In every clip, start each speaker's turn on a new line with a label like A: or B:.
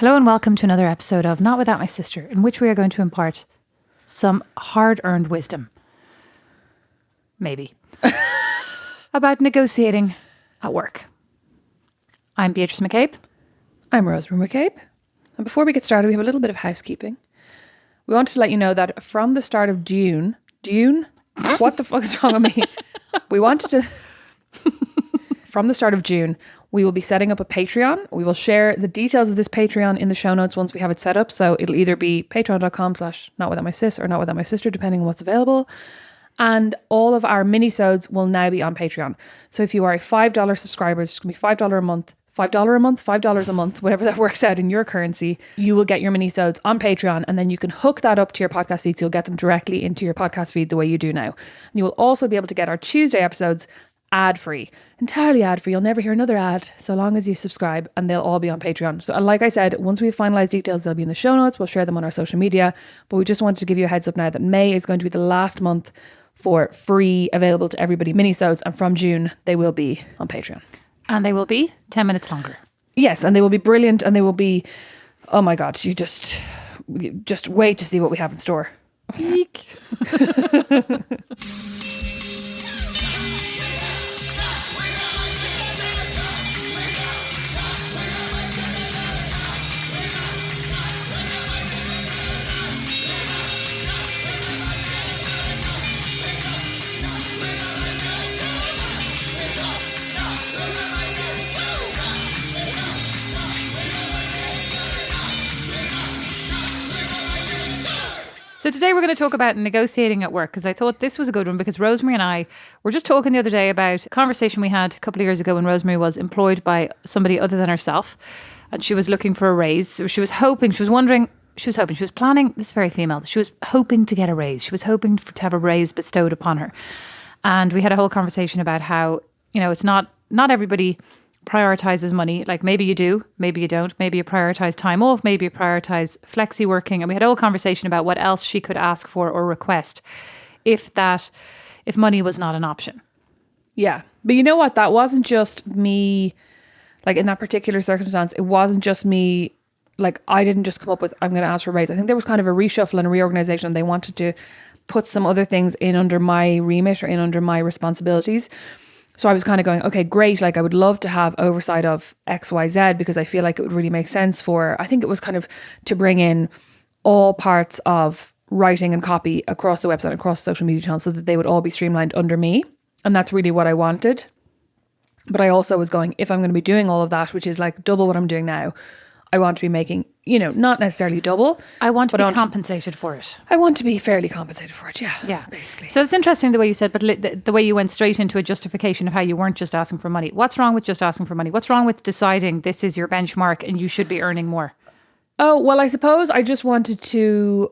A: Hello and welcome to another episode of Not Without My Sister, in which we are going to impart some hard-earned wisdom. Maybe. About negotiating at work. I'm Beatrice McCabe.
B: I'm Rosemary McCabe. And before we get started, we have a little bit of housekeeping. We want to let you know that from the start of June? What the fuck is wrong with me? From the start of June, we will be setting up a Patreon. We will share the details of this Patreon in the show notes once we have it set up. So it'll either be patreon.com/notwithoutmysis or notwithoutmysister, depending on what's available. And all of our mini-sodes will now be on Patreon. So if you are a $5 subscriber, it's going to be $5 a month, $5 a month, whatever that works out in your currency, you will get your mini-sodes on Patreon, and then you can hook that up to your podcast feed, so you'll get them directly into your podcast feed the way you do now. And you will also be able to get our Tuesday episodes ad-free, entirely ad-free. You'll never hear another ad so long as you subscribe, and they'll all be on Patreon. So like I said, once we've finalized details, they'll be in the show notes. We'll share them on our social media, but we just wanted to give you a heads up now that May is going to be the last month for free, available to everybody, mini-sodes, and from June they will be on Patreon.
A: And they will be 10 minutes longer.
B: Yes, and they will be brilliant, and they will be, oh my God, you just wait to see what we have in store.
A: Eek. So today we're going to talk about negotiating at work, because I thought this was a good one, because Rosemary and I were just talking the other day about a conversation we had a couple of years ago when Rosemary was employed by somebody other than herself, and she was looking for a raise. So she was planning, this is very female, she was hoping to get a raise. She was hoping to have a raise bestowed upon her. And we had a whole conversation about how, it's not everybody prioritizes money. Like, maybe you do, maybe you don't, maybe you prioritize time off, maybe you prioritize flexi working. And we had a whole conversation about what else she could ask for or request if money was not an option.
B: Yeah. But you know what? That wasn't just me, like in that particular circumstance, it wasn't just me, like I didn't just come up with, I'm going to ask for a raise. I think there was kind of a reshuffle and a reorganization. They wanted to put some other things in under my remit or in under my responsibilities. So I was kind of going, okay, great. Like I would love to have oversight of X, Y, Z, because I feel like it would really make sense I think it was kind of to bring in all parts of writing and copy across the website, across social media channels, so that they would all be streamlined under me. And that's really what I wanted. But I also was going, if I'm going to be doing all of that, which is like double what I'm doing now, I want to be making, not necessarily double.
A: I want to be compensated for it.
B: I want to be fairly compensated for it, yeah.
A: Yeah.
B: Basically.
A: So it's interesting the way you said, but the way you went straight into a justification of how you weren't just asking for money. What's wrong with just asking for money? What's wrong with deciding this is your benchmark and you should be earning more?
B: Oh, well, I suppose I just wanted to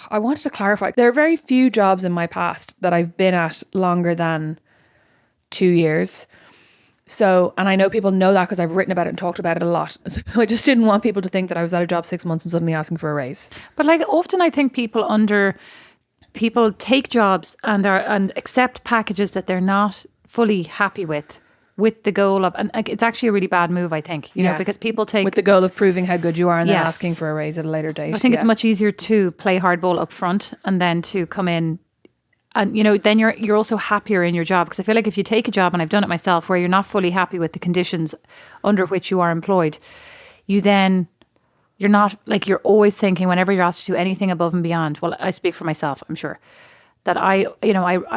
B: clarify. There are very few jobs in my past that I've been at longer than 2 years. So, and I know people know that because I've written about it and talked about it a lot. So I just didn't want people to think that I was at a job 6 months and suddenly asking for a raise.
A: But like often I think people take jobs and accept packages that they're not fully happy with the goal of, and it's actually a really bad move, I think, because people take...
B: With the goal of proving how good you are and then asking for a raise at a later date.
A: I think it's much easier to play hardball up front and then to come in. And, then you're also happier in your job. Because I feel like if you take a job, and I've done it myself, where you're not fully happy with the conditions under which you are employed, you're not, like, you're always thinking whenever you're asked to do anything above and beyond. Well, I speak for myself, I'm sure. That I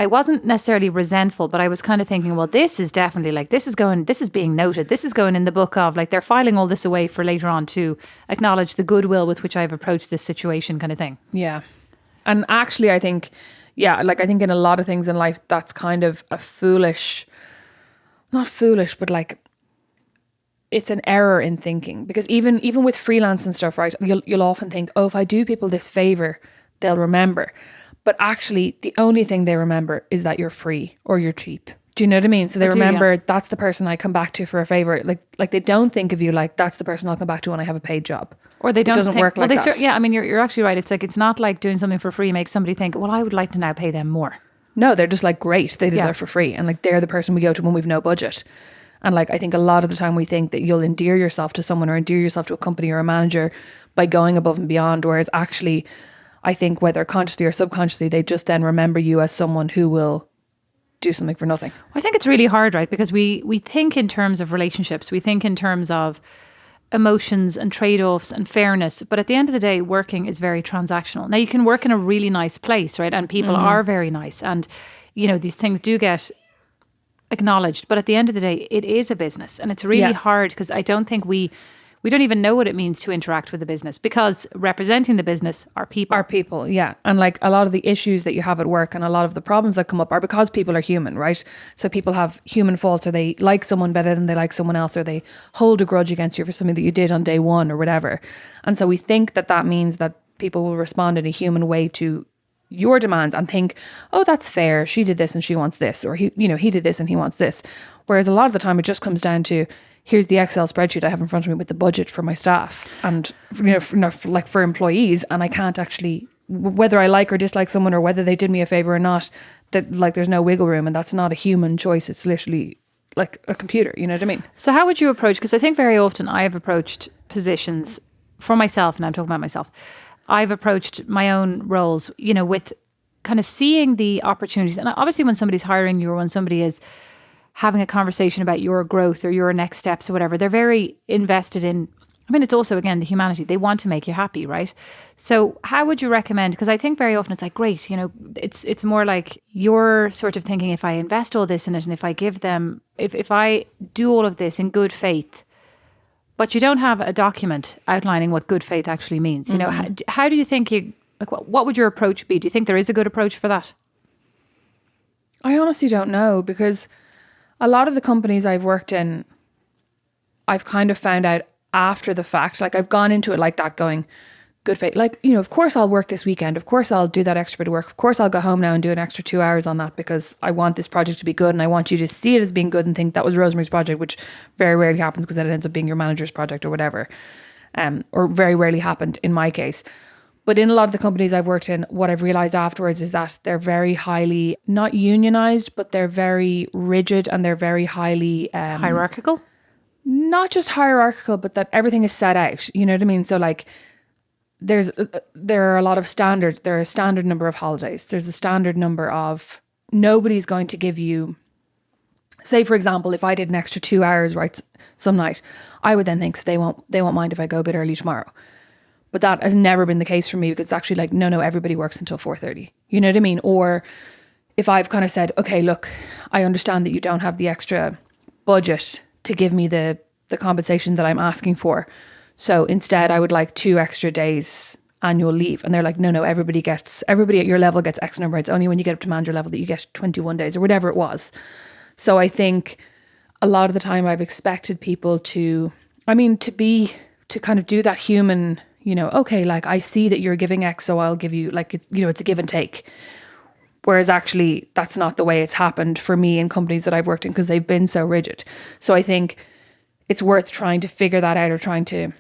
A: wasn't necessarily resentful, but I was kind of thinking, well, this is definitely like, this is being noted. This is going in the book of, like, they're filing all this away for later on to acknowledge the goodwill with which I've approached this situation, kind of thing.
B: Yeah. And actually, I think... Yeah, like I think in a lot of things in life, that's kind of not foolish, but like it's an error in thinking. Because even with freelance and stuff, right, you'll often think, oh, if I do people this favor, they'll remember. But actually, the only thing they remember is that you're free or you're cheap. Do you know what I mean? So they remember that's the person I come back to for a favor. Like they don't think of you like that's the person I'll come back to when I have a paid job.
A: Or they don't.
B: It doesn't work like that.
A: Yeah, I mean, you're actually right. It's like it's not like doing something for free makes somebody think, well, I would like to now pay them more.
B: No, they're just like, great, they did that for free, and like they're the person we go to when we've no budget. And like, I think a lot of the time we think that you'll endear yourself to someone or endear yourself to a company or a manager by going above and beyond. Whereas actually, I think whether consciously or subconsciously, they just then remember you as someone who will do something for nothing.
A: I think it's really hard, right? Because we think in terms of relationships, we think in terms of emotions and trade-offs and fairness. But at the end of the day, working is very transactional. Now, you can work in a really nice place, right? And people are very nice. And, you know, these things do get acknowledged. But at the end of the day, it is a business. And it's really hard because I don't think we don't even know what it means to interact with the business, because representing the business are people.
B: Are people, yeah. And like a lot of the issues that you have at work and a lot of the problems that come up are because people are human, right? So people have human faults, or they like someone better than they like someone else, or they hold a grudge against you for something that you did on day one or whatever. And so we think that that means that people will respond in a human way to your demands and think, oh, that's fair. She did this and she wants this, or he did this and he wants this. Whereas a lot of the time it just comes down to, here's the Excel spreadsheet I have in front of me with the budget for my staff and, you know, for employees. And I can't actually, whether I like or dislike someone or whether they did me a favor or not, that like there's no wiggle room, and that's not a human choice. It's literally like a computer, you know what I mean?
A: So how would you approach, because I think very often I have approached positions for myself, and I'm talking about myself, I've approached my own roles, you know, with kind of seeing the opportunities. And obviously when somebody's hiring you or when somebody is having a conversation about your growth or your next steps or whatever, they're very invested in, I mean, it's also, again, the humanity. They want to make you happy, right? So how would you recommend, because I think very often it's like, great, you know, it's more like you're sort of thinking, if I invest all this in it and if I give them, if I do all of this in good faith, but you don't have a document outlining what good faith actually means. You know, how do you think what would your approach be? Do you think there is a good approach for that?
B: I honestly don't know, because a lot of the companies I've worked in, I've kind of found out after the fact. Like, I've gone into it like that, going, good faith. Like, you know, of course I'll work this weekend. Of course I'll do that extra bit of work. Of course I'll go home now and do an extra 2 hours on that, because I want this project to be good and I want you to see it as being good and think that was Rosemary's project, which very rarely happens because then it ends up being your manager's project or whatever. Or very rarely happened in my case. But in a lot of the companies I've worked in, what I've realized afterwards is that they're very highly, not unionized, but they're very rigid and they're very highly...
A: hierarchical?
B: Not just hierarchical, but that everything is set out. You know what I mean? So like, there are a lot of standard, there are a standard number of holidays. There's a standard number of, nobody's going to give you, say for example, if I did an extra 2 hours, right, some night, I would then think, so they won't mind if I go a bit early tomorrow. But that has never been the case for me, because it's actually like, no, everybody works until 4:30. You know what I mean? Or if I've kind of said, okay, look, I understand that you don't have the extra budget to give me the compensation that I'm asking for. So instead I would like 2 extra days annual leave. And they're like, no, everybody at your level gets X number. It's only when you get up to manager level that you get 21 days or whatever it was. So I think a lot of the time I've expected people to kind of do that human, you know, okay, like I see that you're giving X, so I'll give you, like, it's, you know, it's a give and take. Whereas actually that's not the way it's happened for me in companies that I've worked in, because they've been so rigid. So I think it's worth trying to figure that out, or trying to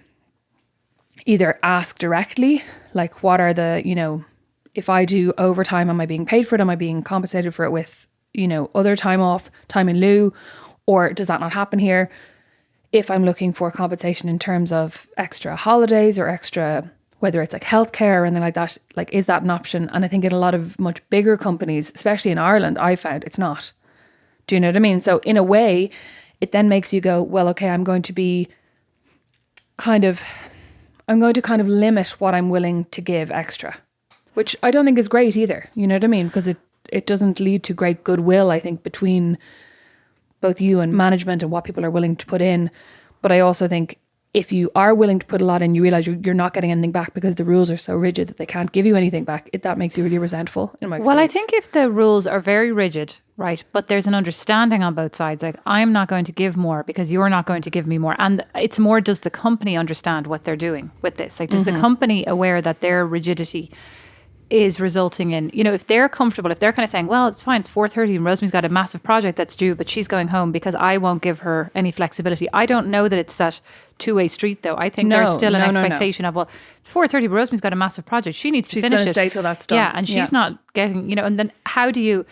B: either ask directly, like, what are the, you know, if I do overtime, am I being paid for it? Am I being compensated for it with, you know, other time off, time in lieu, or does that not happen here? If I'm looking for compensation in terms of extra holidays or extra, whether it's like healthcare or anything like that, like, is that an option? And I think in a lot of much bigger companies, especially in Ireland, I found it's not. Do you know what I mean? So in a way, it then makes you go, well, okay, I'm going to kind of limit what I'm willing to give extra, which I don't think is great either. You know what I mean? Because it doesn't lead to great goodwill, I think, between both you and management and what people are willing to put in. But I also think if you are willing to put a lot in, you realize you're not getting anything back because the rules are so rigid that they can't give you anything back. That makes you really resentful, in my experience.
A: Well, I think if the rules are very rigid, right, but there's an understanding on both sides, like, I'm not going to give more because you're not going to give me more. And it's more, does the company understand what they're doing with this? Like, does the company aware that their rigidity is resulting in, you know, if they're comfortable, if they're kind of saying, well, it's fine, it's 4:30 and Rosemary's got a massive project that's due, but she's going home because I won't give her any flexibility. I don't know that it's that two-way street, though. I think there's still an expectation of, well, it's 4:30, but Rosemary's got a massive project. She needs to finish it. She's going to
B: stay till that's done.
A: Yeah, and she's not getting, you know, and then how do you,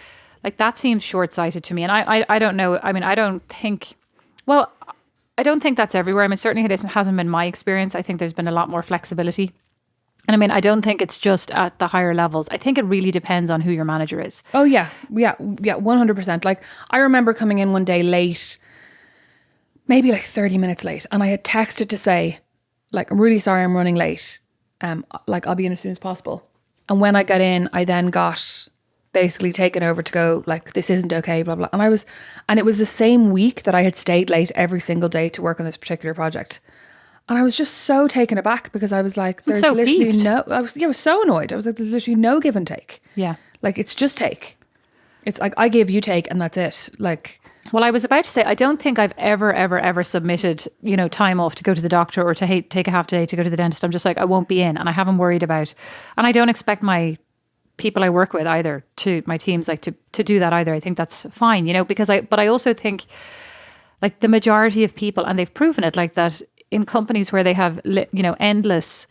A: like, that seems short-sighted to me. And I don't know. I mean, I don't think Well, I don't think that's everywhere. I mean, certainly it hasn't been my experience. I think there's been a lot more flexibility. And I mean, I don't think it's just at the higher levels. I think it really depends on who your manager is.
B: Oh, yeah. Yeah. Yeah. 100%. Like, I remember coming in one day late, maybe like 30 minutes late. And I had texted to say, like, I'm really sorry I'm running late. Like, I'll be in as soon as possible. And when I got in, I then got basically taken over to go, like, this isn't okay, blah, blah. And it was the same week that I had stayed late every single day to work on this particular project. And I was just so taken aback because I was like, there's literally
A: peeved.
B: I was so annoyed. I was like, there's literally no give and take.
A: Yeah.
B: Like, it's just take. It's like, I give, you take, and that's it. Like,
A: well, I was about to say, I don't think I've ever submitted, time off to go to the doctor or to take a half day to go to the dentist. I'm just like, I won't be in, and I haven't worried about, and I don't expect my people I work with either, to my teams, like to do that either. I think that's fine, because but I also think, like, the majority of people, and they've proven it, like that in companies where they have, endless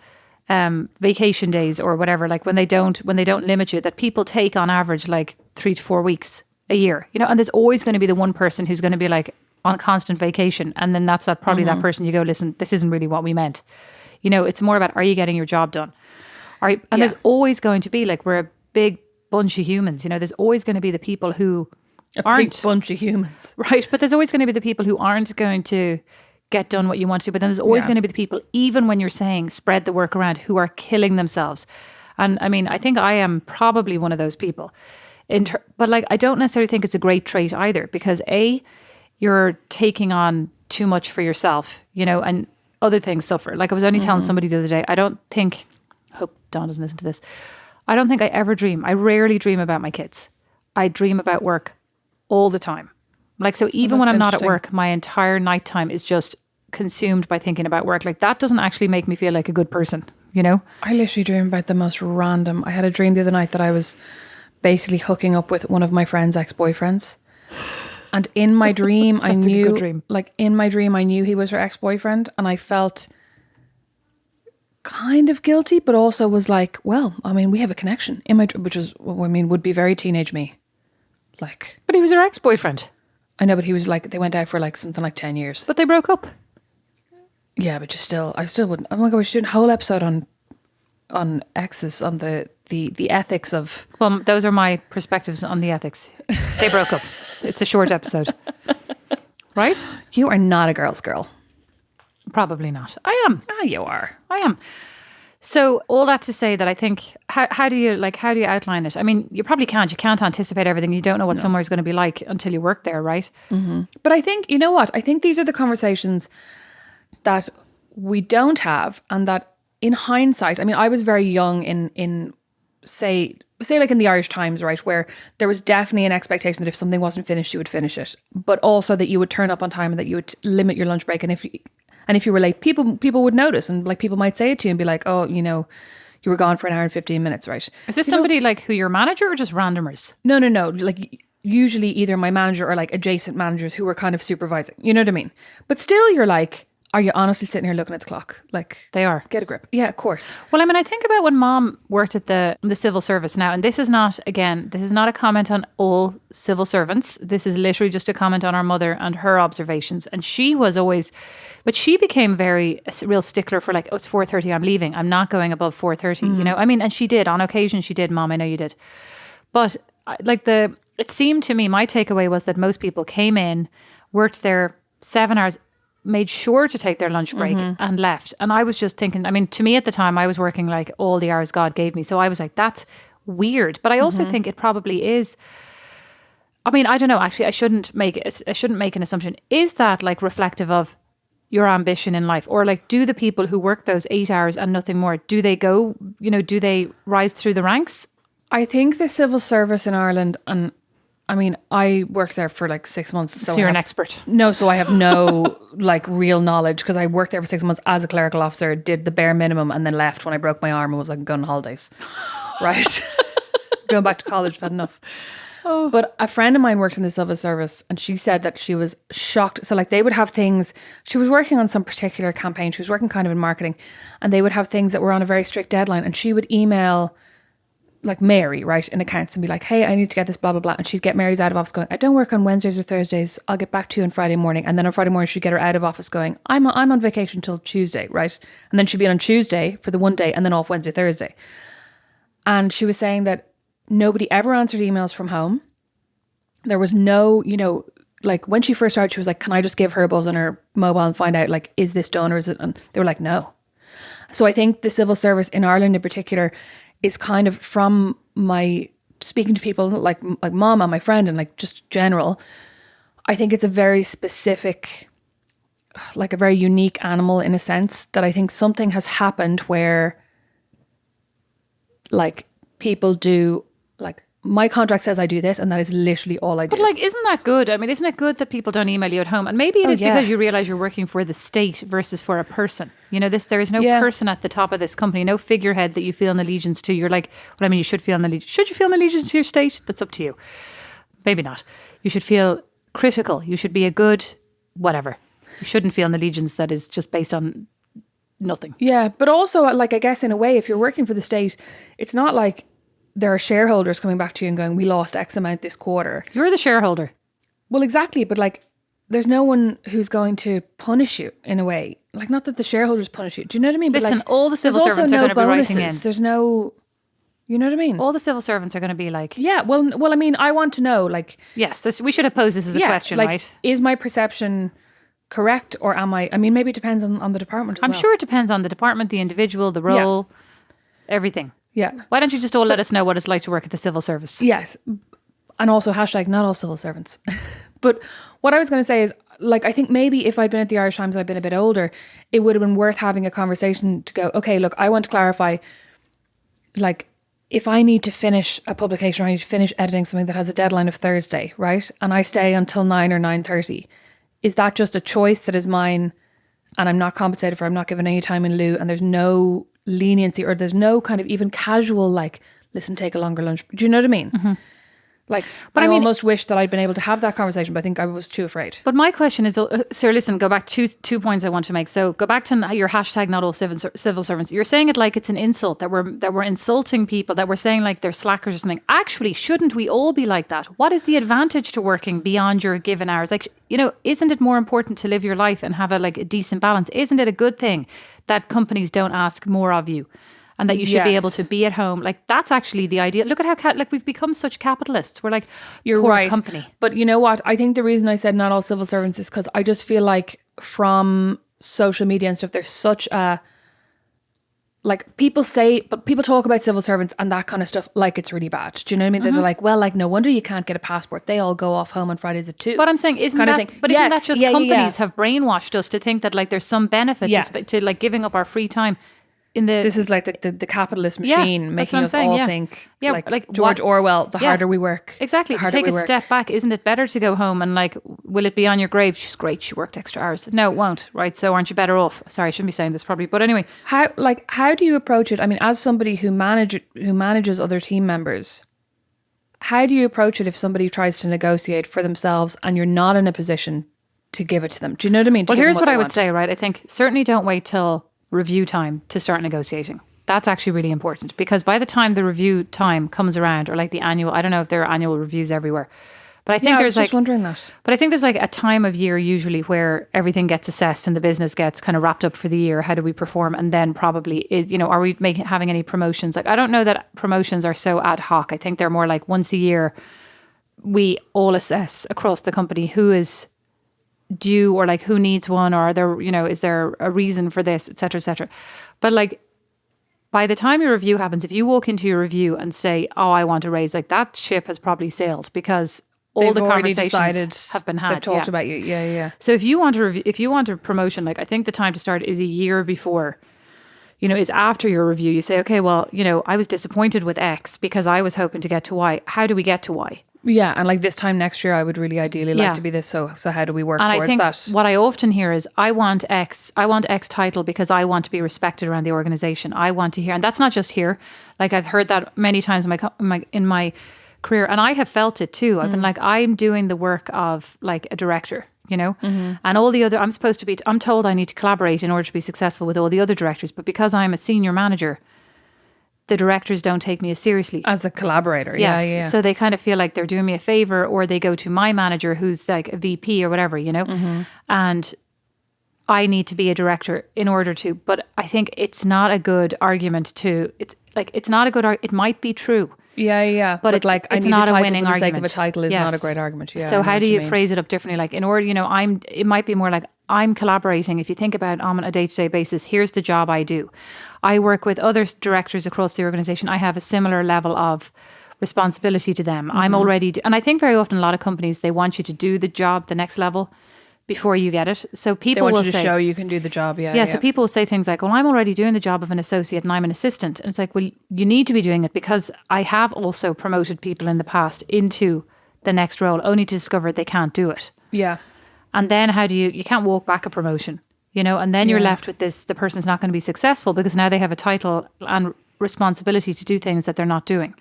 A: vacation days or whatever, like when they don't limit you, that people take on average like 3 to 4 weeks a year, and there's always going to be the one person who's going to be like on constant vacation, and then that's probably that person you go, listen, this isn't really what we meant. It's more about, are you getting your job done? There's always going to be, like, we're a big bunch of humans, there's always going to be the people who aren't
B: big bunch of humans,
A: right? But there's always going to be the people who aren't going to get done what you want to. But then there's always going to be the people, even when you're saying spread the work around, who are killing themselves. And I mean, I think I am probably one of those people. But like, I don't necessarily think it's a great trait either, because you're taking on too much for yourself, and other things suffer. Like, I was only telling somebody the other day, I hope Dawn doesn't listen to this. I don't think I rarely dream about my kids. I dream about work all the time. Like, so even when I'm not at work, my entire nighttime is just consumed by thinking about work. Like, that doesn't actually make me feel like a good person,
B: I literally dream about the most random. I had a dream the other night that I was basically hooking up with one of my friend's ex-boyfriends. And in my dream, I knew, he was her ex-boyfriend, and I felt kind of guilty, but also was like, well, I mean, we have a connection which is, would be very teenage me. Like,
A: but he was her ex-boyfriend.
B: I know, but he was like, they went out for like something like 10 years.
A: But they broke up.
B: Yeah, but I still wouldn't. Oh my God, we should do a whole episode on exes, on the ethics of...
A: Well, those are my perspectives on the ethics. They broke up. It's a short episode. Right?
B: You are not a girl's girl.
A: Probably not. I am.
B: Ah, you are.
A: I am. So all that to say that I think, how do you outline it? I mean, you probably can't. You can't anticipate everything. You don't know what somewhere is going to be like until you work there, right?
B: Mm-hmm. But I think, you know what? I think these are the conversations that we don't have, and that in hindsight, I mean, I was very young in say like in the Irish Times, right, where there was definitely an expectation that if something wasn't finished, you would finish it, but also that you would turn up on time and that you would limit your lunch break. And if you were late, people would notice, and like people might say it to you and be like, oh, you were gone for an hour and 15 minutes, right?
A: Is this somebody like who your manager, or just randomers?
B: No. Like, usually either my manager or like adjacent managers who were kind of supervising. You know what I mean? But still, you're like, are you honestly sitting here looking at the clock? Like,
A: they are.
B: Get a grip. Yeah, of course.
A: Well, I mean, I think about when Mom worked at the civil service now, and this is not a comment on all civil servants. This is literally just a comment on our mother and her observations. And she was always, but she became a real stickler for like, oh, it's 4:30, I'm leaving. I'm not going above 4:30, I mean, and she did, on occasion she did, Mom, I know you did. But it seemed to me, my takeaway was that most people came in, worked there 7 hours, made sure to take their lunch break and left. And I was just thinking, I mean, to me at the time, I was working like all the hours God gave me. So I was like, that's weird. But I also think it probably is. I mean, I don't know. Actually, I shouldn't make an assumption. Is that like reflective of your ambition in life? Or like, do the people who work those 8 hours and nothing more, do they go, do they rise through the ranks?
B: I think the civil service in Ireland, and I mean, I worked there for like 6 months.
A: So you're an expert.
B: No, so I have no like real knowledge, because I worked there for 6 months as a clerical officer, did the bare minimum, and then left when I broke my arm and was like going on holidays. Right? Going back to college, had enough. Oh. But a friend of mine worked in the civil service, and she said that she was shocked. So like, they would have things, she was working on some particular campaign, she was working kind of in marketing, and they would have things that were on a very strict deadline, and she would email like Mary, right, in accounts and be like, hey, I need to get this, blah, blah, blah. And she'd get Mary's out of office going, I don't work on Wednesdays or Thursdays. I'll get back to you on Friday morning. And then on Friday morning, she'd get her out of office going, I'm on vacation till Tuesday, right? And then she'd be on Tuesday for the one day and then off Wednesday, Thursday. And she was saying that nobody ever answered emails from home. There was no, like when she first started, she was like, can I just give her a buzz on her mobile and find out, like, is this done or is it? And they were like, no. So I think the civil service in Ireland in particular is kind of, from my speaking to people like mom and my friend and like just general, I think it's a very specific, like a very unique animal in a sense, that I think something has happened where like people do, like, my contract says I do this and that is literally all I do.
A: But like, isn't that good? I mean, isn't it good that people don't email you at home? And maybe it is because you realize you're working for the state versus for a person. There is no person at the top of this company, no figurehead that you feel an allegiance to. You're like, well, I mean, you should feel an allegiance. Should you feel an allegiance to your state? That's up to you. Maybe not. You should feel critical. You should be a good whatever. You shouldn't feel an allegiance that is just based on nothing.
B: Yeah, but also, like, I guess in a way, if you're working for the state, it's not like there are shareholders coming back to you and going, we lost X amount this quarter.
A: You're the shareholder.
B: Well, exactly. But like, there's no one who's going to punish you in a way. Like, not that the shareholders punish you. Do you know what I mean?
A: Listen,
B: but like,
A: all the civil servants are going to be writing in.
B: There's no, you know what I mean?
A: All the civil servants are going to be like...
B: Yeah, well, I mean, I want to know, like...
A: Yes, we should have posed this as a question,
B: like,
A: right?
B: Is my perception correct, or am I mean, maybe it depends on the department as
A: I'm
B: well.
A: sure it depends on the department, the individual, the role, everything.
B: Yeah.
A: Why don't you just all let us know what it's like to work at the civil service?
B: Yes. And also hashtag not all civil servants. But what I was going to say is, like, I think maybe if I'd been at the Irish Times, I'd been a bit older, it would have been worth having a conversation to go, okay, look, I want to clarify, like, if I need to finish a publication or I need to finish editing something that has a deadline of Thursday, right? And I stay until 9 or 9:30, is that just a choice that is mine and I'm not compensated for, I'm not given any time in lieu, and there's no leniency or there's no kind of even casual, like, listen, take a longer lunch. Do you know what I mean? Mm-hmm. Like, but I mean, almost wish that I'd been able to have that conversation, but I think I was too afraid.
A: But my question is, sir, listen, go back to two points I want to make. So go back to your hashtag not all civil servants. You're saying it like it's an insult, that we're insulting people, that we're saying like they're slackers or something. Actually, shouldn't we all be like that? What is the advantage to working beyond your given hours? Like, isn't it more important to live your life and have a decent balance? Isn't it a good thing that companies don't ask more of you? And that you should be able to be at home. Like, that's actually the idea. Look at how, we've become such capitalists. We're like,
B: you're
A: poor
B: right.
A: company.
B: But you know what? I think the reason I said not all civil servants is because I just feel like from social media and stuff, there's such a, like, people talk about civil servants and that kind of stuff like it's really bad. Do you know what I mean? Mm-hmm. They're like, well, like, no wonder you can't get a passport. They all go off home on Fridays at 2.
A: But I'm saying, isn't that just companies have brainwashed us to think that, like, there's some benefit to like giving up our free time? This
B: is like the capitalist machine making us all think like George Orwell, the harder we work.
A: Exactly. To take a step back, isn't it better to go home and like, will it be on your grave? She's great, she worked extra hours. No, it won't, right? So aren't you better off? Sorry, I shouldn't be saying this probably. But anyway.
B: How do you approach it? I mean, as somebody who manages other team members, how do you approach it if somebody tries to negotiate for themselves and you're not in a position to give it to them? Do you know what I mean?
A: Well, here's what I would say, right? I think certainly don't wait till review time to start negotiating. That's actually really important, because by the time the review time comes around, or like the annual, I don't know if there are annual reviews everywhere, but I think there's
B: wondering that.
A: But I think there's like a time of year usually where everything gets assessed and the business gets kind of wrapped up for the year. How do we perform? And then probably is, are we having any promotions? Like, I don't know that promotions are so ad hoc. I think they're more like once a year we all assess across the company who is due, or like who needs one, or are there, is there a reason for this, etc., etc. But like, by the time your review happens, if you walk into your review and say, oh, I want a raise, like, that ship has probably sailed, because all the conversations have been had.
B: They've talked about you. Yeah.
A: So if you want a promotion, like, I think the time to start is a year before, is after your review. You say, okay, well, I was disappointed with X because I was hoping to get to Y. How do we get to Y?
B: Yeah, and like this time next year, I would really ideally like to be this. So how do we work towards that?
A: And I think what I often hear is, I want X title because I want to be respected around the organization. I want to hear, and that's not just here. Like, I've heard that many times in my career, and I have felt it too. I've been like, I'm doing the work of like a director, and all the other, I'm told I need to collaborate in order to be successful with all the other directors. But because I'm a senior manager, the directors don't take me as seriously.
B: As a collaborator.
A: Yes.
B: Yeah.
A: So they kind of feel like they're doing me a favor, or they go to my manager who's like a VP or whatever, and I need to be a director in order to. But I think it's not a good argument to. It's not a good. It might be true.
B: Yeah.
A: But it's like it's not a winning
B: for the
A: argument.
B: sake of a title is not a great argument. Yeah.
A: So how do you phrase it up differently? Like in order, it might be more like I'm collaborating. If you think about on a day-to-day basis, here's the job I do. I work with other directors across the organization. I have a similar level of responsibility to them. I'm already, and I think very often a lot of companies, they want you to do the job, the next level, before you get it. So people
B: they want
A: will
B: you to
A: say,
B: show you can do the job.
A: Yeah. So people will say things like, well, I'm already doing the job of an associate and I'm an assistant. And it's like, well, you need to be doing it because I have also promoted people in the past into the next role only to discover they can't do it.
B: Yeah.
A: And then how do you can't walk back a promotion, and then you're left with this, the person's not going to be successful because now they have a title and responsibility to do things that they're not doing.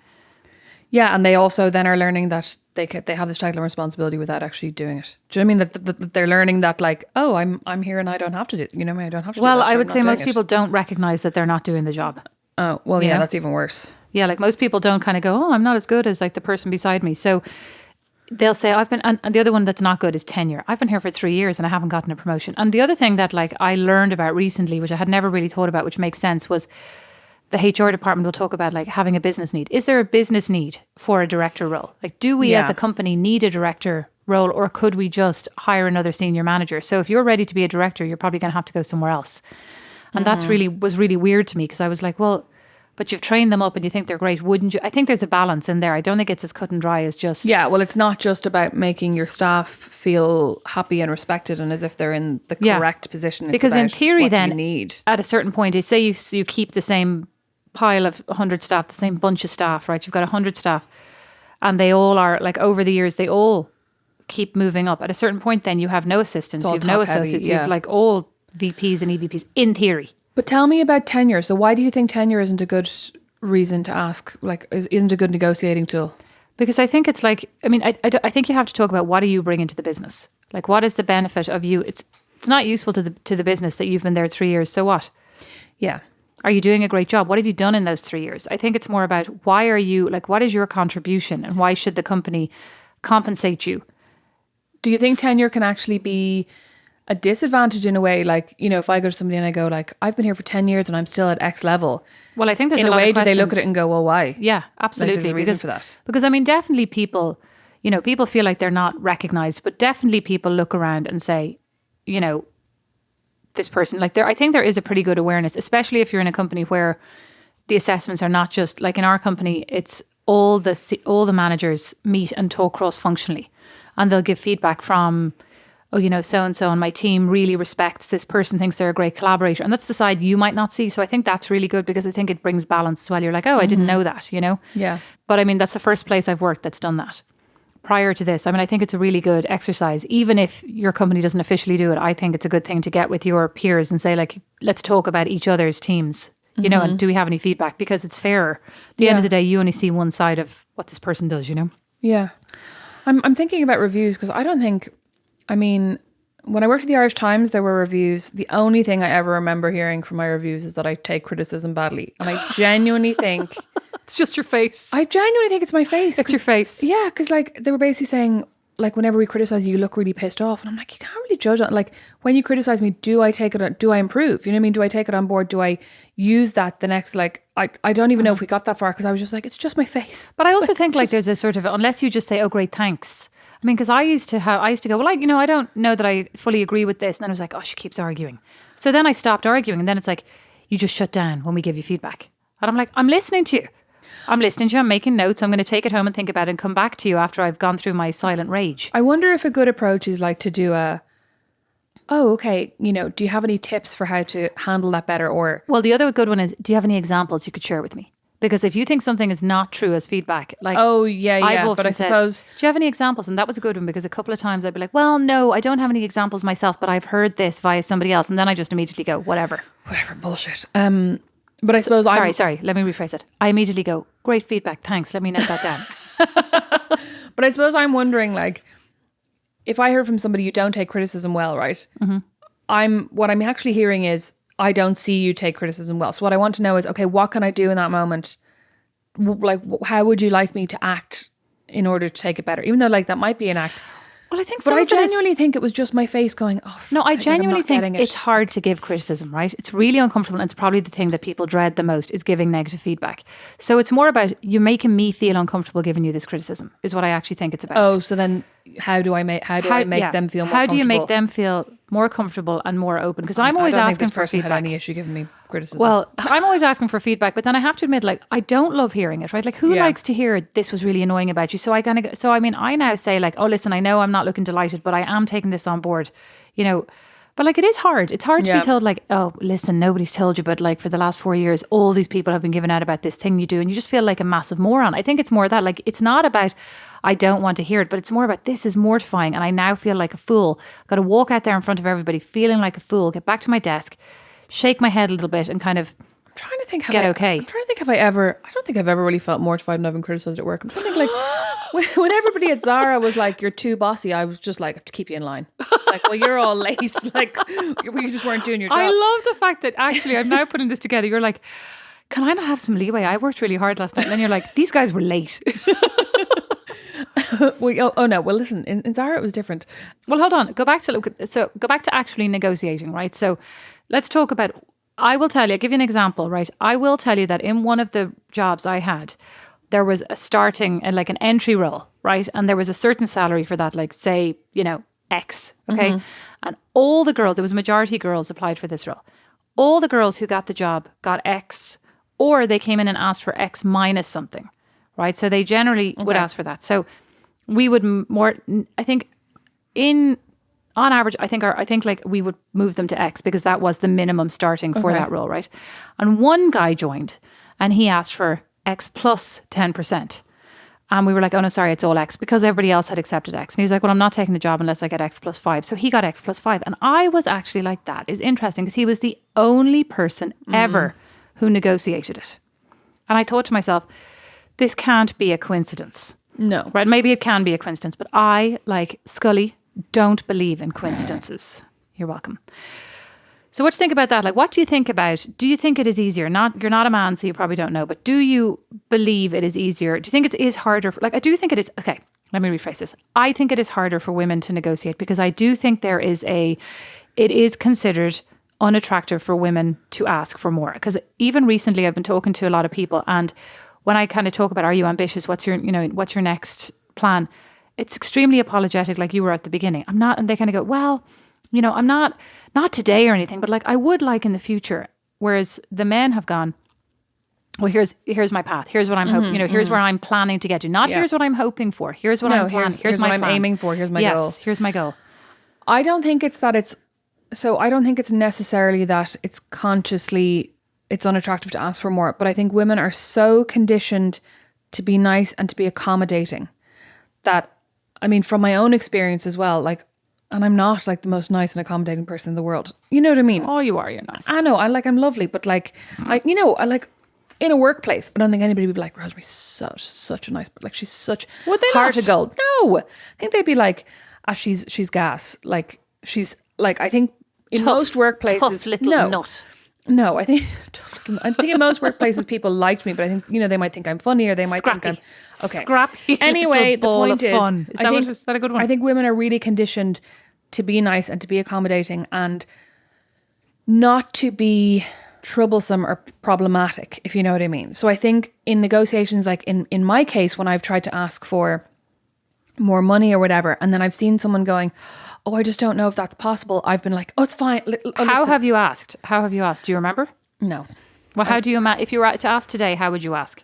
B: Yeah, and they also then are learning that they have this title and responsibility without actually doing it. Do you know what I mean? That they're learning that like, oh, I'm here and I don't have to do it. I don't have to
A: Well,
B: do that, so
A: I would
B: I'm
A: say
B: not
A: most
B: doing
A: people
B: it.
A: don't recognize that they're not doing the job.
B: Oh, well, yeah, that's even worse.
A: Yeah, like most people don't kind of go, oh, I'm not as good as like the person beside me. So they'll say, and the other one that's not good is tenure. I've been here for 3 years and I haven't gotten a promotion. And the other thing that like I learned about recently, which I had never really thought about, which makes sense, was the HR department will talk about like having a business need. Is there a business need for a director role? Like, do we as a company need a director role, or could we just hire another senior manager? So if you're ready to be a director, you're probably going to have to go somewhere else. And that's was really weird to me because I was like, well, but you've trained them up and you think they're great, wouldn't you? I think there's a balance in there. I don't think it's as cut and dry as just...
B: Yeah, well, it's not just about making your staff feel happy and respected and as if they're in the correct position. It's
A: because
B: about
A: in theory
B: what
A: then,
B: you need.
A: At a certain point, say you keep the same pile of 100 staff, the same bunch of staff, right? You've got 100 staff and they all are, like over the years, they all keep moving up. At a certain point then you have no assistants, you have no associates, you have like all VPs and EVPs in theory.
B: But tell me about tenure. So why do you think tenure isn't a good reason to ask, like isn't a good negotiating tool?
A: Because I think it's like, I mean, I think you have to talk about what do you bring into the business? Like what is the benefit of you? It's not useful to the business that you've been there 3 years. So what?
B: Yeah.
A: Are you doing a great job? What have you done in those 3 years? I think it's more about why are you, like what is your contribution and why should the company compensate you?
B: Do you think tenure can actually be a disadvantage in a way? Like, if I go to somebody and I go like, I've been here for 10 years and I'm still at X level.
A: Well, I think there's
B: in
A: a lot
B: way,
A: of
B: do they look at
A: questions.
B: it and go, well, why?
A: Yeah, absolutely.
B: Like, there's a reason for that.
A: Because I mean, definitely people, people feel like they're not recognized, but definitely people look around and say, this person, like I think there is a pretty good awareness, especially if you're in a company where the assessments are not just like in our company, it's all the managers meet and talk cross-functionally and they'll give feedback from, so-and-so on my team really respects this person, thinks they're a great collaborator. And that's the side you might not see. So I think that's really good because I think it brings balance as well. You're like, oh, I didn't know that,
B: Yeah.
A: But I mean, that's the first place I've worked that's done that. Prior to this, I mean, I think it's a really good exercise. Even if your company doesn't officially do it, I think it's a good thing to get with your peers and say, like, let's talk about each other's teams, and do we have any feedback? Because it's fairer. At the end of the day, you only see one side of what this person does,
B: Yeah. I'm thinking about reviews because when I worked at the Irish Times, there were reviews. The only thing I ever remember hearing from my reviews is that I take criticism badly. And I genuinely think...
A: It's just your face.
B: I genuinely think it's my face.
A: It's your face.
B: Yeah, because like they were basically saying, like whenever we criticize you, you look really pissed off. And I'm like, you can't really judge on, like when you criticize me, do I take it, do I improve? You know what I mean? Do I take it on board? Do I use that the next, like, I don't even know if we got that far because I was just like, it's just my face.
A: But I also think like there's a sort of, unless you just say, oh, great, thanks. I mean, because I used to go, well, I don't know that I fully agree with this. And then I was like, oh, she keeps arguing. So then I stopped arguing. And then it's like, you just shut down when we give you feedback. And I'm like, I'm listening to you. I'm making notes. I'm going to take it home and think about it and come back to you after I've gone through my silent rage.
B: I wonder if a good approach is like to do do you have any tips for how to handle that better? Or,
A: well, the other good one is, do you have any examples you could share with me? Because if you think something is not true as feedback, like, I've often
B: but I suppose,
A: said, do you have any examples? And that was a good one because a couple of times I'd be like, well, no, I don't have any examples myself, but I've heard this via somebody else. And then I just immediately go, whatever,
B: bullshit. But I suppose
A: sorry, let me rephrase it. I immediately go, great feedback, thanks. Let me note that down.
B: But I suppose I'm wondering, like, if I hear from somebody you don't take criticism well, right? Mm-hmm. What I'm actually hearing is, I don't see you take criticism well. So what I want to know is, okay, what can I do in that moment? Like, how would you like me to act in order to take it better? Even though like that might be an act.
A: Well, I think
B: But I genuinely think it was just my face going, oh,
A: no, I
B: like,
A: genuinely
B: I'm not getting
A: think it's hard to give criticism, right? It's really uncomfortable. And it's probably the thing that people dread the most is giving negative feedback. So it's more about you making me feel uncomfortable giving you this criticism is what I actually think it's about.
B: Oh, so then how do I make them feel more comfortable?
A: How do you make them feel more comfortable and more open? Because I'm always asking for feedback.
B: Had any issue giving me criticism.
A: Well, I'm always asking for feedback, but then I have to admit, like, I don't love hearing it, right? Like, who likes to hear this was really annoying about you? So I mean, I now say like, oh, listen, I know I'm not looking delighted, but I am taking this on board, you know. But like, it is hard. It's hard to be told like, oh, listen, nobody's told you, but like for the last 4 years, all these people have been giving out about this thing you do, and you just feel like a massive moron. I think it's more that, like, it's not about I don't want to hear it, but it's more about this is mortifying, and I now feel like a fool. I've got to walk out there in front of everybody feeling like a fool, get back to my desk, shake my head a little bit, and kind of
B: trying to think.
A: Okay. I'm
B: trying to think. I don't think I've ever really felt mortified and I've been criticised at work. I'm trying to think, like when everybody at Zara was like, "You're too bossy," I was just like, "I have to keep you in line." Just like, well, you're all late. Like, you just weren't doing your job.
A: I love the fact that actually I'm now putting this together. You're like, can I not have some leeway? I worked really hard last night. And then you're like, these guys were late.
B: Oh no. Well, listen, in Zara it was different.
A: Well, hold on. Go back to actually negotiating, right? So let's talk about. I will tell you. I'll give you an example, right? I will tell you that in one of the jobs I had, there was a starting and like an entry role, right? And there was a certain salary for that, like say, X, okay? And all the girls, there was a majority girls applied for this role. All the girls who got the job got X, or they came in and asked for X minus something, right? So they generally would ask for that. So we would I think on average, I think like we would move them to X because that was the minimum starting for that role, right? And one guy joined and he asked for X plus 10%. And we were like, oh no, sorry, it's all X because everybody else had accepted X. And he was like, well, I'm not taking the job unless I get X plus 5. So he got X plus 5. And I was actually like, that is interesting because he was the only person ever who negotiated it. And I thought to myself, this can't be a coincidence.
B: No.
A: Right? Maybe it can be a coincidence, but I, like Scully, don't believe in coincidences. You're welcome. So what do you think about that? Like, what do you think about, do you think it is easier? You're not a man, so you probably don't know, but do you believe it is easier? Do you think it is harder? I do think it is. Okay, let me rephrase this. I think it is harder for women to negotiate because I do think it is considered unattractive for women to ask for more. Because even recently I've been talking to a lot of people, and when I kind of talk about, are you ambitious? What's your next plan? It's extremely apologetic, like you were at the beginning. I'm not, and they kind of go, well, I'm not today or anything, but like I would like in the future. Whereas the men have gone, well, here's my path. Here's what I'm hoping. Here's where I'm planning to get to. Not here's what I'm hoping for. Here's what I'm planning. Here's
B: what
A: my
B: I'm
A: plan.
B: aiming for. Here's my goal.
A: Yes, here's my goal.
B: I don't think it's that so I don't think it's necessarily that it's consciously it's unattractive to ask for more, but I think women are so conditioned to be nice and to be accommodating that, I mean, from my own experience as well, like, and I'm not like the most nice and accommodating person in the world. You know what I mean?
A: Oh, you are. You're nice.
B: I know. I'm lovely, but like, I like in a workplace, I don't think anybody would be like, Rosemary's such a nice, but like she's such hard to go. No, I think they'd be like, she's gas. Like she's like, I think in most workplaces,
A: tough little nut.
B: No, I think in most workplaces people liked me, but I think they might think I'm funny or they might think I'm okay.
A: Scrappy.
B: Anyway, the point is,
A: is that a good one?
B: I think women are really conditioned to be nice and to be accommodating and not to be troublesome or problematic, if you know what I mean. So I think in negotiations, like in my case, when I've tried to ask for more money or whatever, and then I've seen someone going, oh, I just don't know if that's possible, I've been like, oh, it's fine.
A: How have you asked? Do you remember?
B: No.
A: Well, how do you, if you were to ask today, how would you ask?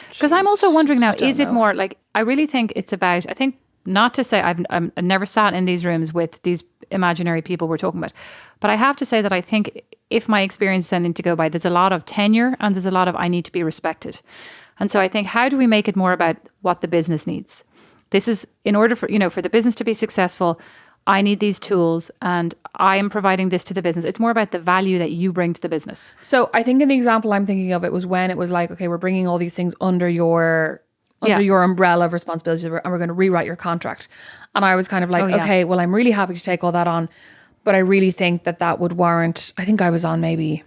A: Because I'm also wondering now, is it more like, I really think it's about, I think, not to say I've never sat in these rooms with these imaginary people we're talking about, but I have to say that I think if my experience is anything to go by, there's a lot of tenure and there's a lot of I need to be respected. And so I think, how do we make it more about what the business needs? This is in order for the business to be successful, I need these tools and I am providing this to the business. It's more about the value that you bring to the business.
B: So I think in the example I'm thinking of, it was when it was like, okay, we're bringing all these things under your umbrella of responsibilities and we're going to rewrite your contract. And I was kind of like, okay, well, I'm really happy to take all that on, But I really think that would warrant, I think I was on maybe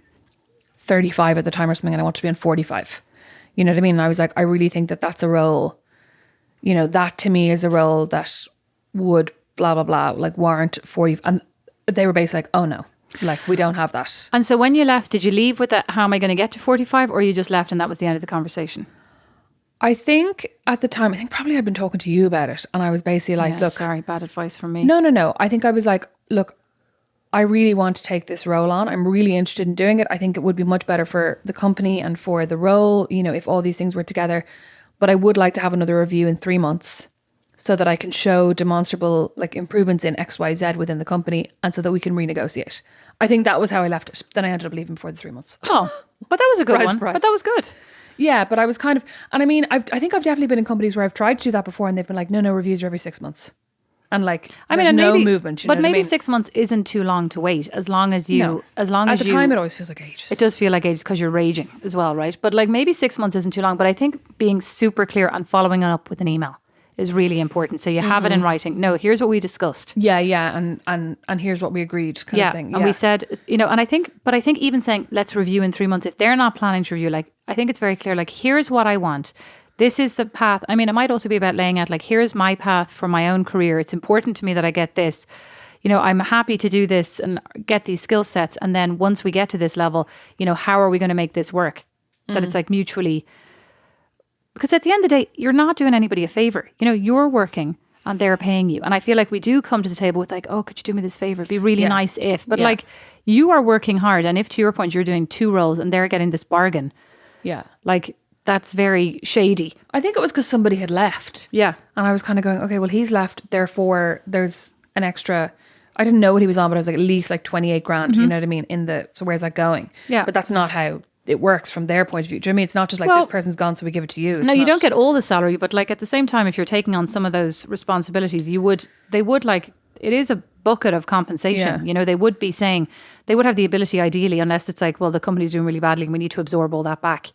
B: 35 at the time or something, and I want to be on 45. You know what I mean? And I was like, I really think that's a role, that to me is a role that would blah, blah, blah, like warrant 40. And they were basically like, oh no, like we don't have that.
A: And so when you left, did you leave with that, how am I going to get to 45? Or you just left and that was the end of the conversation?
B: I think at the time, probably I'd been talking to you about it. And I was basically like, look.
A: Sorry, bad advice from me.
B: No. I think I was like, look, I really want to take this role on. I'm really interested in doing it. I think it would be much better for the company and for the role, if all these things were together. But I would like to have another review in 3 months so that I can show demonstrable like improvements in XYZ within the company and so that we can renegotiate. I think that was how I left it. Then I ended up leaving before the 3 months.
A: Oh, but that was a good one.
B: Surprise.
A: But that was good.
B: Yeah, but I was kind of, and I think I've definitely been in companies where I've tried to do that before and they've been like, no, reviews are every 6 months. And like, no movement.
A: But maybe 6 months isn't too long to wait. As long as you,
B: at the time, it always feels like ages.
A: It does feel like ages because you're raging as well, right? But like maybe 6 months isn't too long. But I think being super clear and following up with an email is really important. So you have it in writing. No, here's what we discussed.
B: Yeah, and here's what we agreed, kind of thing.
A: And we said, and I think even saying let's review in 3 months, if they're not planning to review, like I think it's very clear. Like here's what I want. This is the path. I mean, it might also be about laying out like, here's my path for my own career. It's important to me that I get this. I'm happy to do this and get these skill sets. And then once we get to this level, how are we going to make this work? That it's like mutually. Because at the end of the day, you're not doing anybody a favor. You're working and they're paying you. And I feel like we do come to the table with like, oh, could you do me this favor? It'd be really nice if. But like, you are working hard. And if to your point, you're doing 2 roles and they're getting this bargain.
B: Yeah.
A: Like, that's very shady.
B: I think it was because somebody had left.
A: Yeah.
B: And I was kind of going, okay, well, he's left. Therefore, there's an extra, I didn't know what he was on, but I was like, at least like 28 grand, you know what I mean? So where's that going?
A: Yeah.
B: But that's not how it works from their point of view. Do you know what I mean? It's not just like this person's gone, so we give it to you.
A: No, you don't get all the salary, but like at the same time, if you're taking on some of those responsibilities, they would like, it is a bucket of compensation.
B: Yeah.
A: They would be saying, they would have the ability ideally, unless it's like, well, the company's doing really badly and we need to absorb all that back.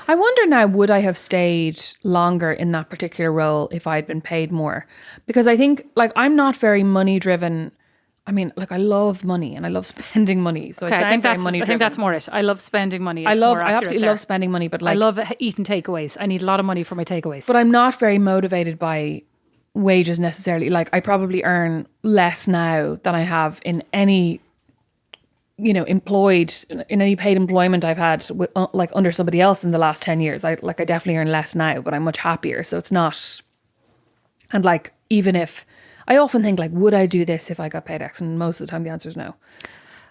B: I wonder now, would I have stayed longer in that particular role if I'd been paid more? Because I think like I'm not very money driven. I mean, like I love money and I love spending money. So I think
A: that's more it. I love spending money.
B: I absolutely love spending money, but like
A: I love eating takeaways. I need a lot of money for my takeaways.
B: But I'm not very motivated by wages necessarily. Like I probably earn less now than I have in any, employed in any paid employment I've had with, like under somebody else in the last 10 years. I definitely earn less now, but I'm much happier. So it's not, and like, even if I often think like, would I do this if I got paid X? And most of the time the answer is no.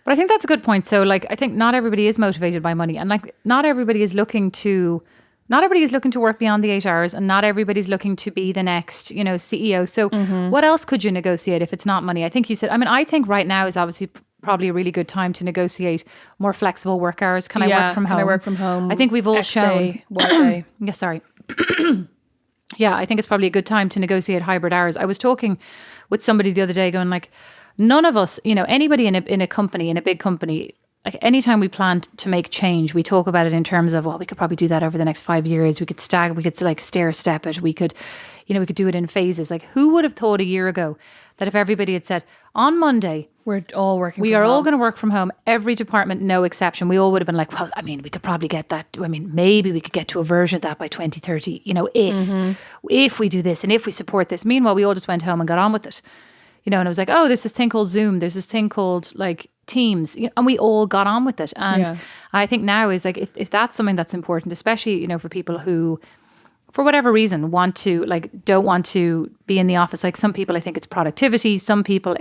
A: But I think that's a good point. So like, I think not everybody is motivated by money, and like not everybody is looking to work beyond the 8 hours, and not everybody's looking to be the next, CEO. So what else could you negotiate if it's not money? I think you said, I think right now is obviously probably a really good time to negotiate more flexible work hours. Can I work from home?
B: Can I work from home?
A: I think we've all shown.
B: Day, what day?
A: Yeah, sorry. Yeah, I think it's probably a good time to negotiate hybrid hours. I was talking with somebody the other day going like, none of us, anybody in a company, in a big company, like anytime we plan to make change, we talk about it in terms of, well, we could probably do that over the next 5 years. We could like stair step it. We could do it in phases. Like who would have thought a year ago that if everybody had said on Monday,
B: we're all working
A: we are all going to work from home, every department, no exception. We all would have been like, well, we could probably get that. Maybe we could get to a version of that by 2030, if we do this and if we support this. Meanwhile, we all just went home and got on with it. And I was like, oh, there's this thing called Zoom. There's this thing called like Teams, and we all got on with it. And I think now is like, if that's something that's important, especially, for people who, for whatever reason, don't want to be in the office. Like some people, I think it's productivity. Some people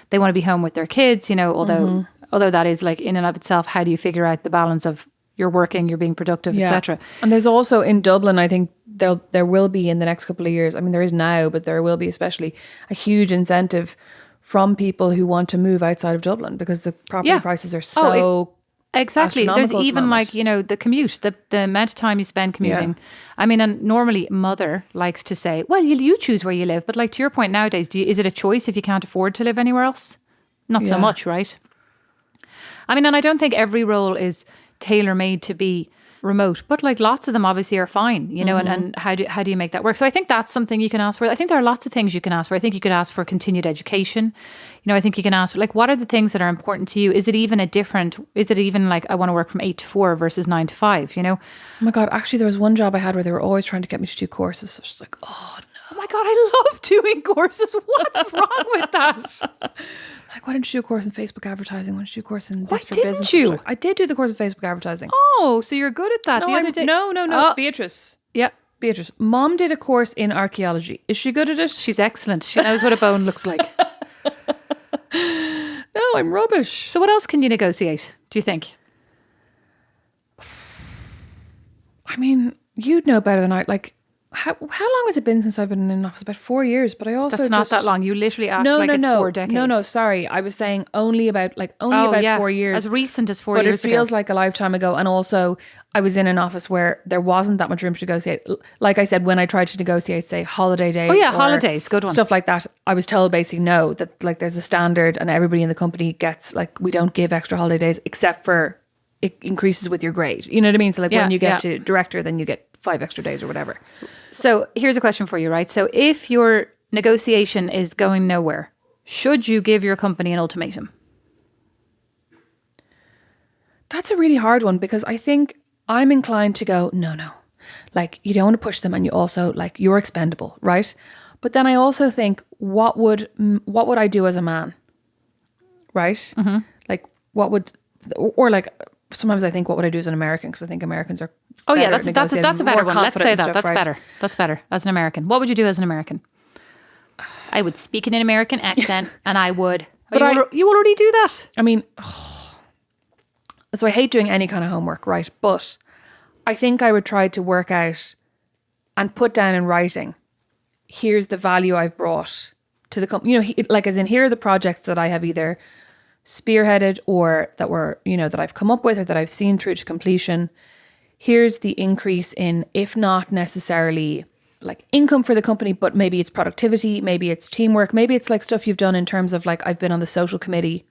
A: they want to be home with their kids, although that is like in and of itself, how do you figure out the balance of you're working, you're being productive, etc.
B: And there's also in Dublin, I think there will be in the next couple of years, there is now, but there will be especially a huge incentive from people who want to move outside of Dublin because the property prices are so
A: exactly. There's even like, the commute, the amount of time you spend commuting. Yeah. And normally mother likes to say, well, you choose where you live. But like to your point nowadays, is it a choice if you can't afford to live anywhere else? Not so much, right? And I don't think every role is tailor-made to be remote, but like lots of them obviously are fine, you know, and how do you make that work? So I think that's something you can ask for. I think there are lots of things you can ask for. I think you could ask for continued education. You know, I think you can ask like, what are the things that are important to you? Is it even like, I want to work from 8 to 4 versus 9 to 5, you know?
B: Oh my God, actually there was one job I had where they were always trying to get me to do courses. So I was just like, oh no.
A: Oh my God, I love doing courses. What's wrong with that?
B: Like, why didn't you do a course in Facebook advertising? Why didn't you do a course in this
A: Why
B: for
A: didn't
B: business?
A: you?
B: I did do the course in Facebook advertising.
A: Oh, so you're good at that.
B: No,
A: the other day.
B: No.
A: Oh.
B: Beatrice.
A: Yeah.
B: Beatrice. Mom did a course in archaeology. Is she good at it?
A: She's excellent. She knows what a bone looks like.
B: No, I'm rubbish.
A: So what else can you negotiate, do you think?
B: I mean, you'd know better than I. Like, how long has it been since I've been in office? About 4 years. But I also
A: That's not that long. You literally act like it's 4 decades.
B: No. Sorry, I was saying only about 4 years.
A: As recent as 4
B: but
A: years
B: it feels like a lifetime ago. And also, I was in an office where there wasn't that much room to negotiate. Like I said, when I tried to negotiate, say, holiday days.
A: Oh yeah,
B: or
A: holidays, good one.
B: Stuff like that. I was told basically no, that like there's a standard and everybody in the company gets like, we don't give extra holiday days except for it increases with your grade. You know what I mean? So like when you get to director, then you get 5 extra days or whatever.
A: So here's a question for you, right? So if your negotiation is going nowhere, should you give your company an ultimatum?
B: That's a really hard one because I think I'm inclined to go, no. Like, you don't want to push them, and you also, like, you're expendable, right? But then I also think, what would I do as a man? Right? Mm-hmm. Like, or like, sometimes I think, what would I do as an American? Because I think Americans are
A: that's a better one. Let's say that.
B: Stuff,
A: that's
B: right?
A: better. That's better as an American. What would you do as an American? I would speak in an American accent, and I would. But you already do that.
B: I mean, so I hate doing any kind of homework, right? But I think I would try to work out and put down in writing, here's the value I've brought to the company. You know, like as in, here are the projects that I have either spearheaded or that were, you know, that I've come up with or that I've seen through to completion. Here's the increase in, if not necessarily like income for the company, but maybe it's productivity, maybe it's teamwork, maybe it's like stuff you've done in terms of like, I've been on the social committee.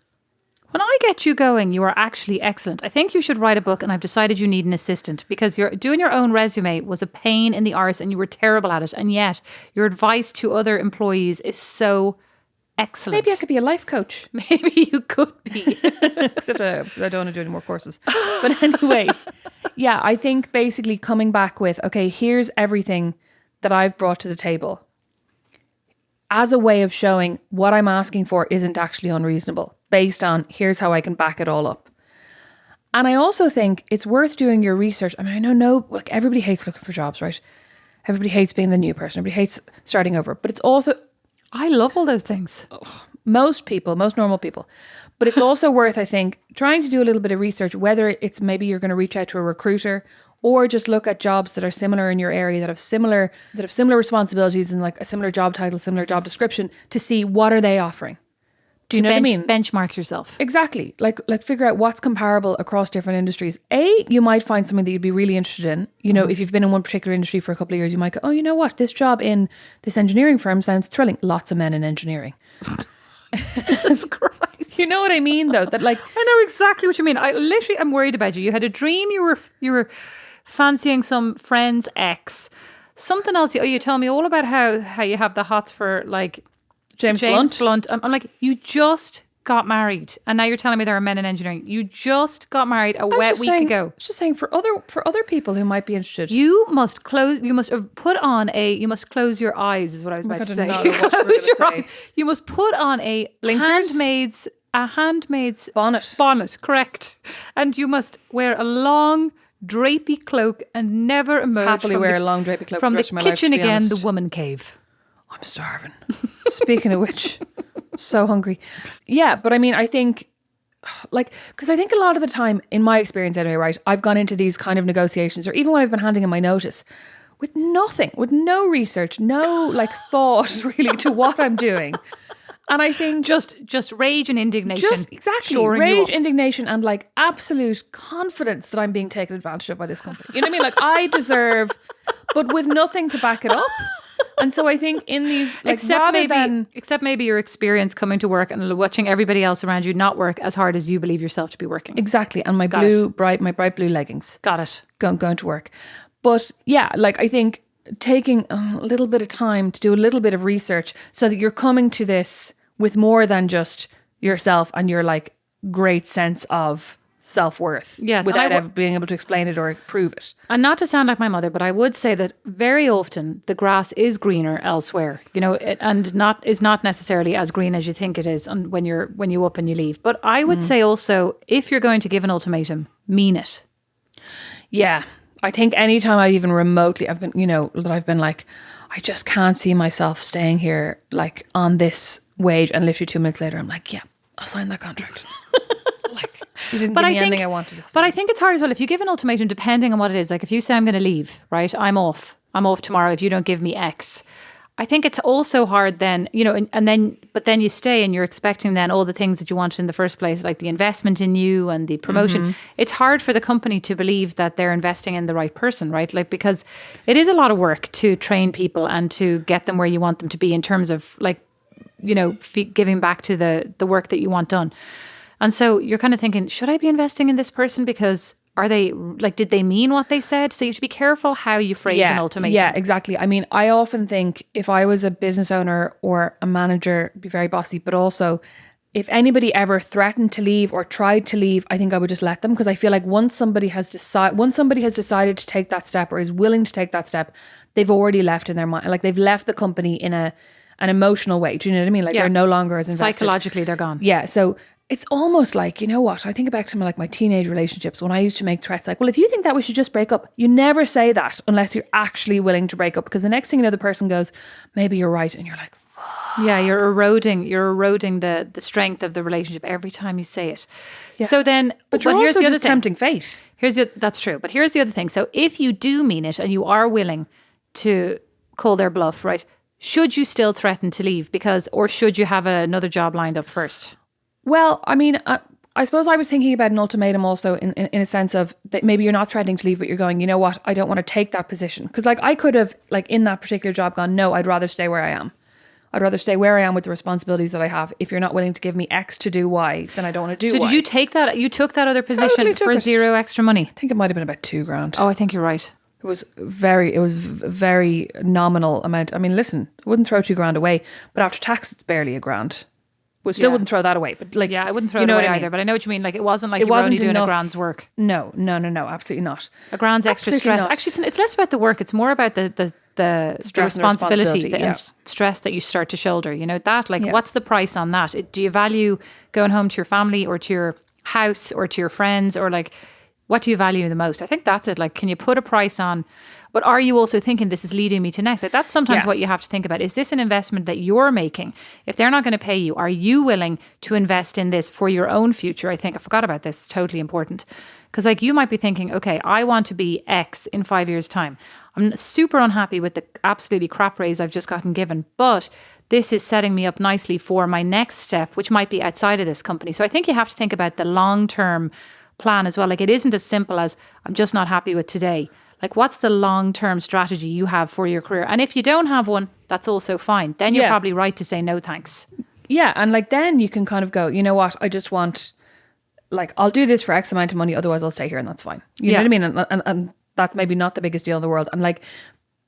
A: When I get you going, you are actually excellent. I think you should write a book, and I've decided you need an assistant because you're doing your own resume was a pain in the arse and you were terrible at it. And yet your advice to other employees is so excellent.
B: Maybe I could be a life coach.
A: Maybe you could be.
B: Except I don't want to do any more courses. But anyway, yeah, I think basically coming back with, okay, here's everything that I've brought to the table as a way of showing what I'm asking for isn't actually unreasonable based on here's how I can back it all up. And I also think it's worth doing your research. I mean, I know like everybody hates looking for jobs, right? Everybody hates being the new person. Everybody hates starting over. But it's also...
A: I love all those things.
B: Most normal people. But it's also worth, I think, trying to do a little bit of research, whether it's maybe you're going to reach out to a recruiter or just look at jobs that are similar in your area, that have similar responsibilities and like a similar job title, similar job description, to see what are they offering. Do you know what I mean?
A: Benchmark yourself.
B: Exactly. Like figure out what's comparable across different industries. You might find something that you'd be really interested in. You know, if you've been in one particular industry for a couple of years, you might go, oh, you know what? This job in this engineering firm sounds thrilling. Lots of men in engineering.
A: Jesus Christ.
B: You know what I mean, though? That like
A: I know exactly what you mean. I literally am worried about you. You had a dream. You were fancying some friend's ex. Something else. You tell me all about how you have the hots for like James Blunt. I'm like, you just got married, and now you're telling me there are men in engineering. You just got married a wet week ago.
B: I was just saying for other people who might be interested.
A: You must close your eyes, is what I was about to say. Eyes. You must put on a handmaid's bonnet, correct. And you must wear a long drapey cloak and never emerge
B: happily wear a long drapey cloak
A: from the kitchen
B: life,
A: again, the woman cave.
B: I'm starving. Speaking of which, so hungry. Yeah, but I mean, I think, like, because I think a lot of the time, in my experience anyway, right, I've gone into these kind of negotiations, or even when I've been handing in my notice, with nothing, with no research, no like thought really to what I'm doing. And I think
A: just rage and indignation.
B: Just exactly. Rage, indignation, and like absolute confidence that I'm being taken advantage of by this company. You know what I mean? Like I deserve, but with nothing to back it up. And so I think in these, like,
A: except maybe your experience coming to work and watching everybody else around you not work as hard as you believe yourself to be working.
B: Exactly. And my bright blue leggings.
A: Got it.
B: Going to work. But yeah, like I think taking a little bit of time to do a little bit of research so that you're coming to this with more than just yourself and your like great sense of self-worth,
A: yes,
B: without ever being able to explain it or prove it.
A: And not to sound like my mother, but I would say that very often the grass is greener elsewhere, you know, and is not necessarily as green as you think it is when you up and you leave. But I would say also, if you're going to give an ultimatum, mean it.
B: Yeah. I think anytime I've been like, I just can't see myself staying here like on this wage, and literally 2 minutes later I'm like, yeah, I'll sign that contract. Like, you didn't give me anything I wanted.
A: But I think it's hard as well if you give an ultimatum, depending on what it is. Like if you say I'm going to leave, right? I'm off tomorrow if you don't give me X. I think it's also hard then, you know, but then you stay and you're expecting then all the things that you wanted in the first place, like the investment in you and the promotion. Mm-hmm. It's hard for the company to believe that they're investing in the right person, right? Like, because it is a lot of work to train people and to get them where you want them to be in terms of like, you know, giving back to the work that you want done. And so you're kind of thinking, should I be investing in this person? Because are they like, did they mean what they said? So you have to be careful how you phrase an ultimatum.
B: Yeah, exactly. I mean, I often think if I was a business owner or a manager, it'd be very bossy, but also if anybody ever threatened to leave or tried to leave, I think I would just let them, because I feel like once somebody has decided to take that step or is willing to take that step, they've already left in their mind. Like they've left the company in an emotional way. Do you know what I mean? Like they're no longer as invested.
A: Psychologically, they're gone.
B: Yeah. So it's almost like, you know what, I think back to my teenage relationships when I used to make threats like, well, if you think that we should just break up, you never say that unless you're actually willing to break up, because the next thing you know, the person goes, maybe you're right. And you're like, fuck.
A: Yeah, you're eroding the strength of the relationship every time you say it. Yeah. So then,
B: but you're also just tempting fate.
A: That's true. But here's the other thing. So if you do mean it and you are willing to call their bluff, right, should you still threaten to leave? Or should you have another job lined up first?
B: Well, I mean, I suppose I was thinking about an ultimatum also in a sense of that maybe you're not threatening to leave, but you're going, you know what, I don't want to take that position. Because like I could have like in that particular job gone, no, I'd rather stay where I am. I'd rather stay where I am with the responsibilities that I have. If you're not willing to give me X to do Y, then I don't want to do Y.
A: So did you take that? You took that other position for zero extra money?
B: I think it might have been about $2,000.
A: Oh, I think you're right.
B: It was very nominal amount. I mean, listen, I wouldn't throw $2,000 away, but after tax, it's barely $1,000. We still wouldn't throw that away, but like,
A: I wouldn't throw it away either. But I know what you mean. Like, it wasn't like you were only doing a grand's work.
B: No, absolutely not.
A: A grand's extra stress. Not. Actually, it's less about the work. It's more about the responsibility and stress that you start to shoulder. You know that. Like, what's the price on that? Do you value going home to your family or to your house or to your friends, or like, what do you value the most? I think that's it. Like, can you put a price on? But are you also thinking this is leading me to next? Like that's sometimes what you have to think about. Is this an investment that you're making? If they're not going to pay you, are you willing to invest in this for your own future? I think I forgot about this. It's totally important. Because like you might be thinking, okay, I want to be X in 5 years' time. I'm super unhappy with the absolutely crap raise I've just gotten given. But this is setting me up nicely for my next step, which might be outside of this company. So I think you have to think about the long-term plan as well. Like it isn't as simple as I'm just not happy with today. Like, what's the long-term strategy you have for your career? And if you don't have one, that's also fine. Then you're probably right to say no thanks.
B: Yeah, and like then you can kind of go, you know what, I just want, like, I'll do this for X amount of money, otherwise I'll stay here and that's fine. You know what I mean? And that's maybe not the biggest deal in the world. And like,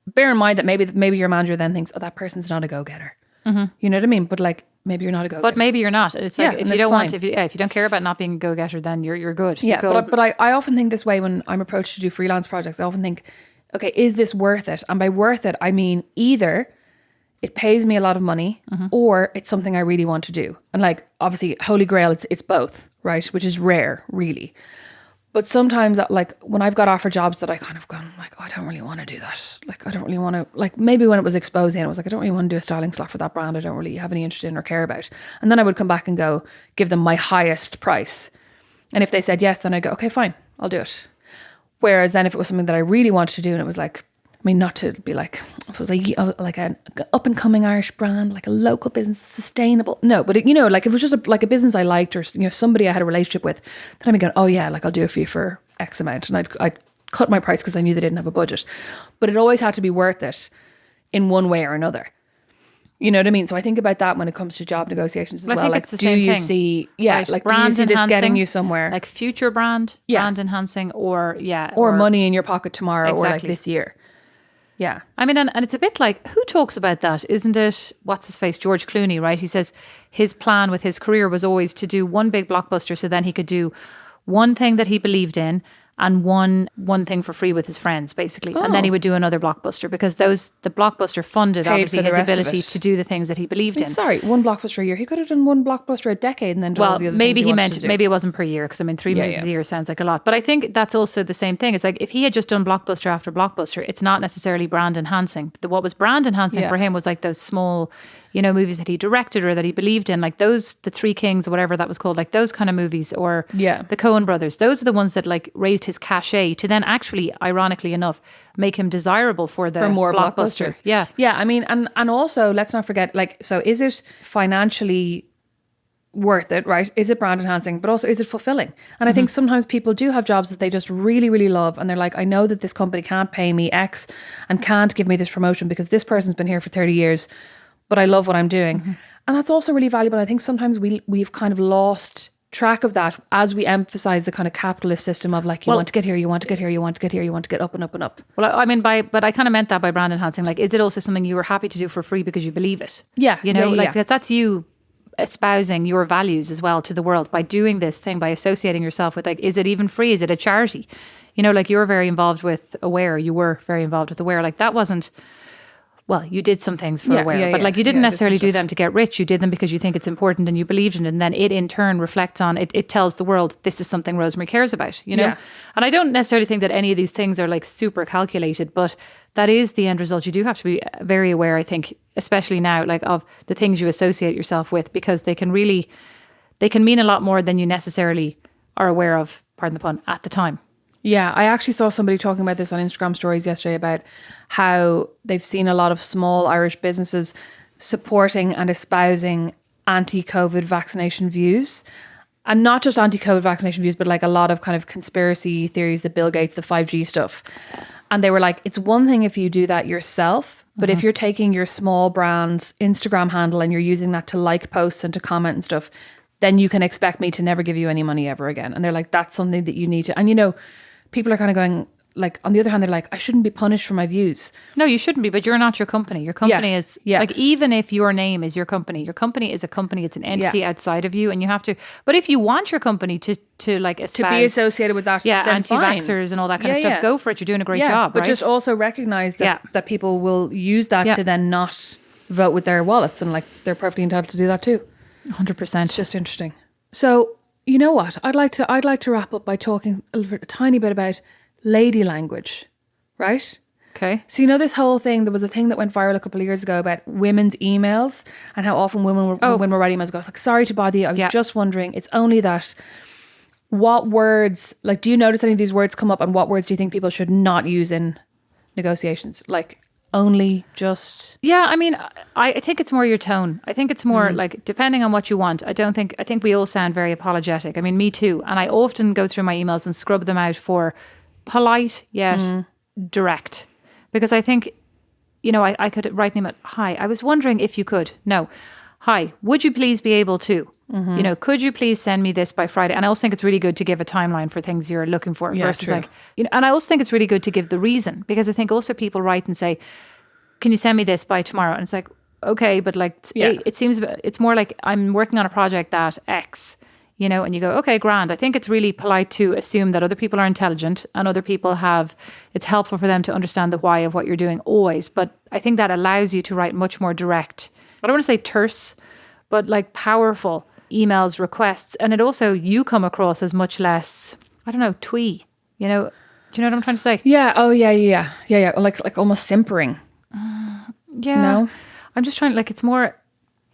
B: bear in mind that maybe your manager then thinks, oh, that person's not a go-getter. Mm-hmm. You know what I mean? But like, maybe you're not a go-getter.
A: But maybe you're not. It's like, if you don't want, if you don't care about not being a go-getter, then you're good.
B: Yeah, but I often think this way when I'm approached to do freelance projects. I often think, okay, is this worth it? And by worth it, I mean either it pays me a lot of money or it's something I really want to do. And like, obviously, Holy Grail, it's both, right? Which is rare, really. But sometimes, like, when I've got offered jobs that I kind of gone, like, oh, I don't really want to do that. Like, I don't really want to, like, maybe when it was exposing, it was like, I don't really want to do a styling slot for that brand. I don't really have any interest in or care about. And then I would come back and go, give them my highest price. And if they said yes, then I'd go, okay, fine, I'll do it. Whereas then if it was something that I really wanted to do and it was like, I mean, not to be like, if it was like an up and coming Irish brand, like a local business, sustainable. No, but you know, like if it was just like a business I liked or, you know, somebody I had a relationship with, then I'd be going, oh yeah, like I'll do it for you for X amount. And I'd cut my price because I knew they didn't have a budget. But it always had to be worth it in one way or another. You know what I mean? So I think about that when it comes to job negotiations as well.
A: I think
B: Like,
A: it's the
B: do
A: same
B: you
A: thing.
B: see,
A: Right.
B: like,
A: Brand
B: do you see this
A: enhancing,
B: getting you somewhere?
A: like future brand enhancing, or
B: money in your pocket tomorrow, or like
A: Exactly.
B: this year. Yeah.
A: I mean, and it's a bit like, who talks about that? Isn't it, what's his face, George Clooney, right? He says his plan with his career was always to do one big blockbuster, so then he could do one thing that he believed in and one thing for free with his friends, basically. And then he would do another blockbuster, because the blockbuster funded,
B: Paid
A: obviously,
B: for the
A: his
B: rest of
A: ability
B: it.
A: to do the things that he believed in.
B: Sorry, one blockbuster a year. He could have done one blockbuster a decade and then done all
A: Well,
B: the other
A: maybe
B: things
A: he
B: wanted
A: meant,
B: to do.
A: maybe it wasn't per year, because I mean, 3 movies a year sounds like a lot. But I think that's also the same thing. It's like, if he had just done blockbuster after blockbuster, it's not necessarily brand enhancing. What was brand enhancing for him was like those small, movies that he directed or that he believed in, like those, the Three Kings or whatever that was called, like those kind of movies, or the Coen brothers. Those are the ones that like raised his cachet to then actually, ironically enough, make him desirable for
B: more
A: blockbusters.
B: blockbusters. Yeah. I mean, and also let's not forget, like, so is it financially worth it, right? Is it brand enhancing, but also is it fulfilling? And I think sometimes people do have jobs that they just really, really love, and they're like, I know that this company can't pay me X and can't give me this promotion because this person's been here for 30 years, but I love what I'm doing. And that's also really valuable. I think sometimes we've kind of lost track of that as we emphasize the kind of capitalist system of like, you want to get here, you want to get here, you want to get here, you want to get up and up and up.
A: Well, I mean, but I kind of meant that by brand enhancing. Like, is it also something you were happy to do for free because you believe it?
B: Yeah.
A: Like that's you espousing your values as well to the world by doing this thing, by associating yourself with, like, is it even free? Is it a charity? Like, you're very involved with Aware. You were very involved with Aware. Like, that wasn't, well, you did some things for Aware, but like, you didn't necessarily do them to get rich. You did them because you think it's important and you believed in it. And then it in turn reflects on it. It tells the world, this is something Rosemary cares about, And I don't necessarily think that any of these things are like super calculated, but that is the end result. You do have to be very aware, I think, especially now, like, of the things you associate yourself with, because they can mean a lot more than you necessarily are aware of, pardon the pun, at the time.
B: Yeah, I actually saw somebody talking about this on Instagram stories yesterday about how they've seen a lot of small Irish businesses supporting and espousing anti-COVID vaccination views. And not just anti-COVID vaccination views, but like a lot of kind of conspiracy theories, the Bill Gates, the 5G stuff. And they were like, it's one thing if you do that yourself, but if you're taking your small brand's Instagram handle and you're using that to like posts and to comment and stuff, then you can expect me to never give you any money ever again. And they're like, that's something that you need to, and people are kind of going, like, on the other hand, they're like, I shouldn't be punished for my views.
A: No, you shouldn't be, but you're not your company. Your company is, like, even if your name is your company is a company, it's an entity outside of you, and you have to, but if you want your company to like espouse,
B: to be associated with that, then
A: anti-vaxxers and all that kind of stuff, go for it. You're doing a great job,
B: but
A: right?
B: just also recognize that people will use that to then not vote with their wallets, and like, they're perfectly entitled to do that too.
A: 100%.
B: It's just interesting. So, you know what? I'd like to wrap up by talking a tiny bit about lady language, right?
A: Okay.
B: So, this whole thing, there was a thing that went viral a couple of years ago about women's emails and how often women were writing emails. I was like, sorry to bother you. I was just wondering, it's only that, what words, like, do you notice any of these words come up, and what words do you think people should not use in negotiations? Like, only, just...
A: Yeah, I mean, I think it's more your tone. I think it's more like, depending on what you want. I think we all sound very apologetic. I mean, me too. And I often go through my emails and scrub them out for polite yet direct. Because I think, I could write an email, hi, I was wondering if you could. No. Hi, would you please be able to? Could you please send me this by Friday? And I also think it's really good to give a timeline for things you're looking for versus
B: true.
A: like, and I also think it's really good to give the reason, because I think also people write and say, can you send me this by tomorrow? And it's like, okay, but like, it seems, it's more like, I'm working on a project that X, and you go, okay, grand. I think it's really polite to assume that other people are intelligent and other people it's helpful for them to understand the why of what you're doing always. But I think that allows you to write much more direct, I don't want to say terse, but like powerful emails, requests. And it also, you come across as much less, I don't know, twee, do you know what I'm trying to say?
B: Yeah. Oh, yeah. Like almost simpering.
A: Yeah.
B: No?
A: I'm just trying, like, it's more,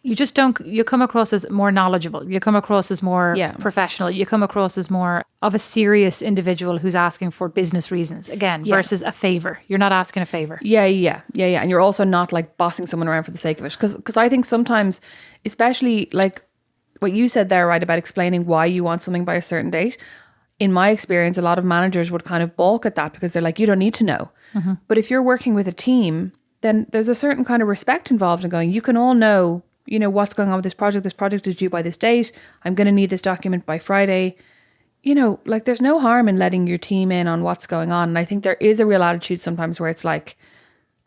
A: you come across as more knowledgeable. You come across as more professional. You come across as more of a serious individual who's asking for business reasons, again, versus a favor. You're not asking a favor.
B: Yeah. And you're also not like bossing someone around for the sake of it. Because I think sometimes, especially like what you said there, right, about explaining why you want something by a certain date. In my experience, a lot of managers would kind of balk at that because they're like, you don't need to know. But if you're working with a team, then there's a certain kind of respect involved in going, you can all know, you know, what's going on with this project. This project is due by this date. I'm going to need this document by Friday. You know, like there's no harm in letting your team in on what's going on. And I think there is a real attitude sometimes where it's like,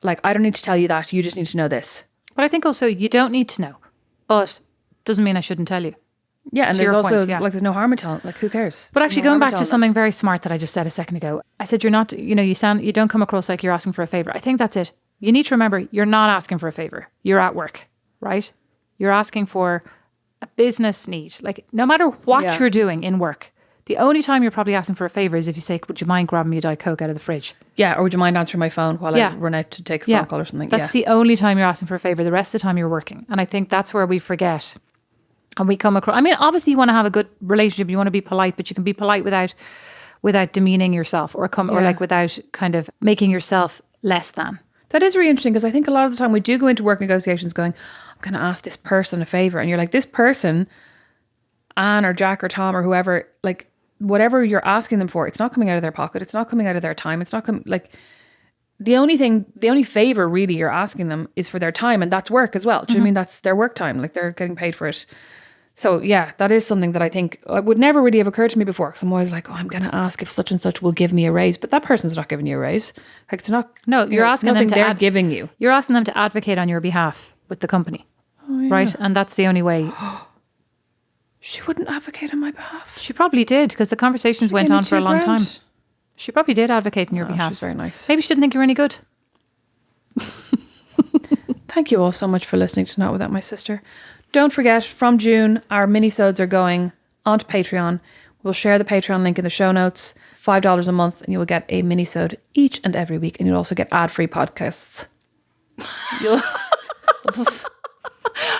B: I don't need to tell you that. You just need to know this.
A: But I think also you don't need to know, but doesn't mean I shouldn't tell you.
B: Yeah, and there's also
A: point, yeah.
B: like there's no harm in telling. Like who cares?
A: But actually, going back to something very smart that I just said a second ago, I said you're not. You know, you don't come across like you're asking for a favor. I think that's it. You need to remember you're not asking for a favor. You're at work, right? You're asking for a business need. Like no matter what you're doing in work, the only time you're probably asking for a favor is if you say, "Would you mind grabbing me a Diet Coke out of the fridge?"
B: Yeah, or would you mind answering my phone while I run out to take a phone call or something?
A: That's the only time you're asking for a favor. The rest of the time you're working. And I think that's where we forget. And we come across, I mean, obviously you want to have a good relationship. You want to be polite, but you can be polite without demeaning yourself or like without kind of making yourself less than.
B: That is really interesting because I think a lot of the time we do go into work negotiations going, I'm going to ask this person a favor. And you're like, this person, Anne or Jack or Tom or whoever, like whatever you're asking them for, it's not coming out of their pocket. It's not coming out of their time. It's not coming like the only favor really you're asking them is for their time. And that's work as well. Do you know what I mean? That's their work time. Like they're getting paid for it. So yeah, that is something that I think would never really have occurred to me before. Because I'm always like, oh, I'm going to ask if such and such will give me a raise. But that person's not giving you a raise. Like it's not.
A: No, you're asking them to
B: they're giving you.
A: You're asking them to advocate on your behalf with the company. Oh, yeah. Right? And that's the only way.
B: She wouldn't advocate on my behalf.
A: She probably did because the conversations went on for a long time. She probably did advocate on your behalf.
B: She's very nice.
A: Maybe she didn't think you were any good.
B: Thank you all so much for listening to Not Without My Sister. Don't forget, from June, our mini-sodes are going onto Patreon. We'll share the Patreon link in the show notes. $5 a month and you will get a mini-sode each and every week. And you'll also get ad-free podcasts.
A: Have you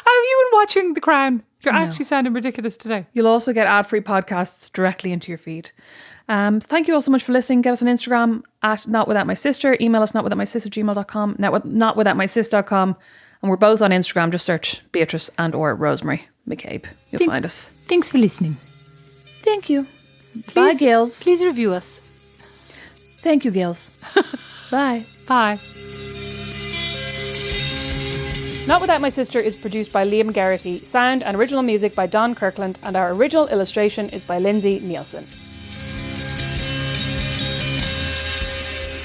A: been watching The Crown? You're actually sounding ridiculous today.
B: You'll also get ad-free podcasts directly into your feed. So thank you all so much for listening. Get us on Instagram at notwithoutmysister. Email us notwithoutmysister@gmail.com, notwithoutmysis.com. And we're both on Instagram. Just search Beatrice and or Rosemary McCabe. You'll find us.
A: Thanks for listening.
B: Thank you. Bye, Gills.
A: Please review us.
B: Thank you, Gills. Bye.
A: Bye.
B: Not Without My Sister is produced by Liam Garrity. Sound and original music by Don Kirkland. And our original illustration is by Lindsay Nielsen.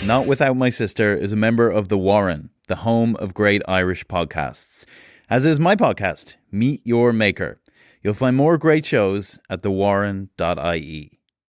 C: Not Without My Sister is a member of The Warren, the home of great Irish podcasts. As is my podcast, Meet Your Maker. You'll find more great shows at thewarren.ie.